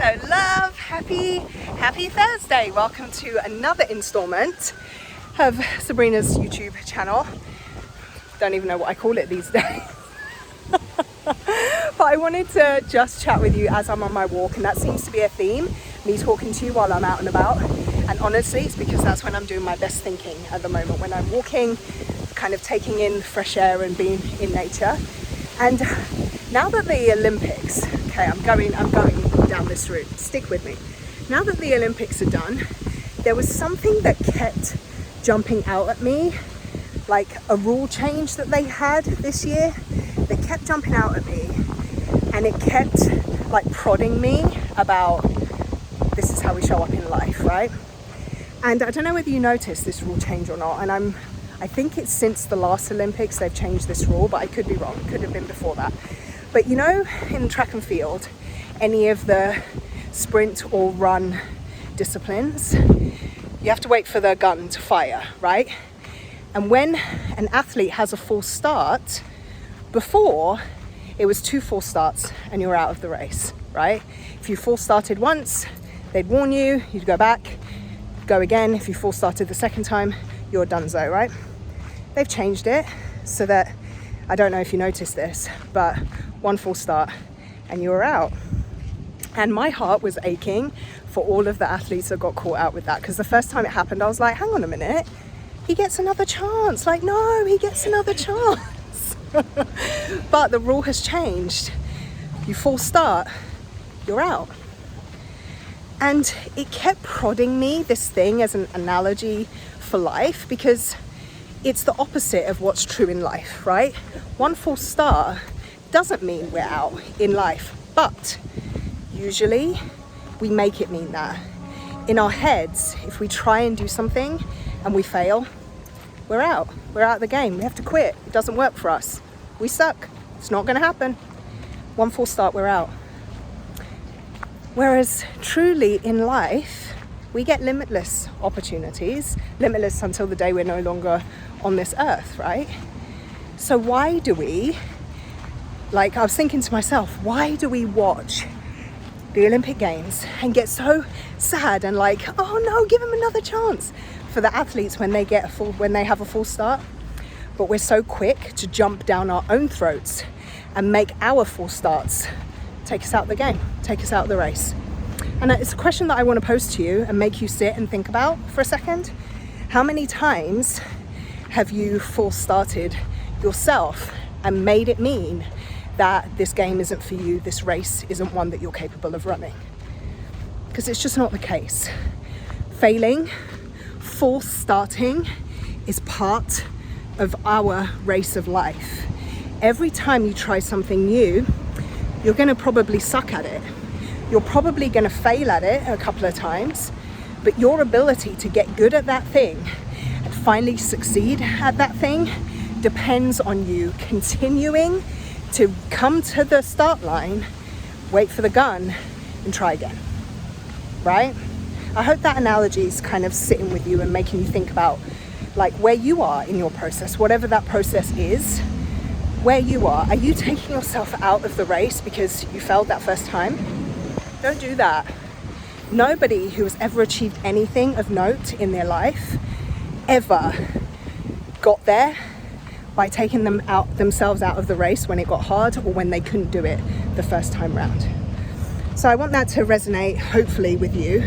Hello love, happy Thursday. Welcome to another installment of Sabrina's YouTube channel. Don't even know what I call it these days. But I wanted to just chat with you as I'm on my walk, and that seems to be a theme, me talking to you while I'm out and about. And honestly, it's because that's when I'm doing my best thinking at the moment, when I'm walking, kind of taking in fresh air and being in nature. And now that the Olympics, okay, I'm going down this route, stick with me. Now that the Olympics are done, there was something that kept jumping out at me, like a rule change that they had this year. They kept jumping out at me, and it kept like prodding me about this is how we show up in life, right? And I don't know whether you noticed this rule change or not, and I think it's since the last Olympics they've changed this rule, but I could be wrong, it could have been before that. But you know, in track and field, any of the sprint or run disciplines, you have to wait for the gun to fire, right? And when an athlete has a false start, before it was 2 false starts and you were out of the race, right? If you false started once, they'd warn you, you'd go back, go again. If you false started the second time, you're donezo, right? They've changed it so that, I don't know if you noticed this, but 1 false start and you were out. And my heart was aching for all of the athletes that got caught out with that, because the first time it happened, I was like, hang on a minute, he gets another chance. Like, no, he gets another chance. But the rule has changed. You false start, you're out. And it kept prodding me, this thing, as an analogy for life, because it's the opposite of what's true in life, right? 1 false start doesn't mean we're out in life, but usually we make it mean that. In our heads, if we try and do something and we fail, we're out of the game. We have to quit. It doesn't work for us. We suck. It's not going to happen. 1 false start, we're out. Whereas truly in life, we get limitless opportunities, limitless until the day we're no longer on this earth, right? So why do we, like, I was thinking to myself, why do we watch the Olympic Games and get so sad and like, oh no, give them another chance, for the athletes when they have a full start? But we're so quick to jump down our own throats and make our full starts take us out of the game, take us out of the race. And it's a question that I want to pose to you and make you sit and think about for a second. How many times have you false started yourself and made it mean that this game isn't for you, this race isn't one that you're capable of running? Because it's just not the case. Failing, false starting is part of our race of life. Every time you try something new, you're going to probably suck at it. You're probably going to fail at it a couple of times, but your ability to get good at that thing and finally succeed at that thing depends on you continuing to come to the start line, wait for the gun, and try again, right? I hope that analogy is kind of sitting with you and making you think about like where you are in your process, whatever that process is, where you are. Are you taking yourself out of the race because you failed that first time? Don't do that. Nobody who has ever achieved anything of note in their life ever got there by taking themselves out of the race when it got hard or when they couldn't do it the first time round. So I want that to resonate, hopefully, with you.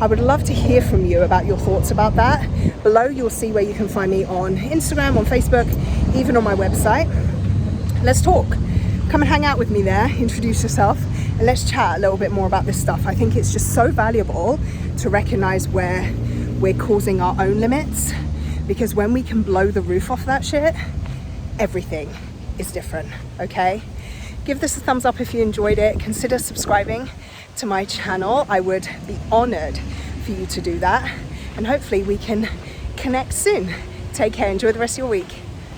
I would love to hear from you about your thoughts about that. Below, you'll see where you can find me on Instagram, on Facebook, even on my website. Let's talk. Come and hang out with me there, introduce yourself, and let's chat a little bit more about this stuff. I think it's just so valuable to recognize where we're causing our own limits, because when we can blow the roof off that shit, everything is different, okay? Give this a thumbs up if you enjoyed it. Consider subscribing to my channel. I would be honored for you to do that. And hopefully we can connect soon. Take care. Enjoy the rest of your week.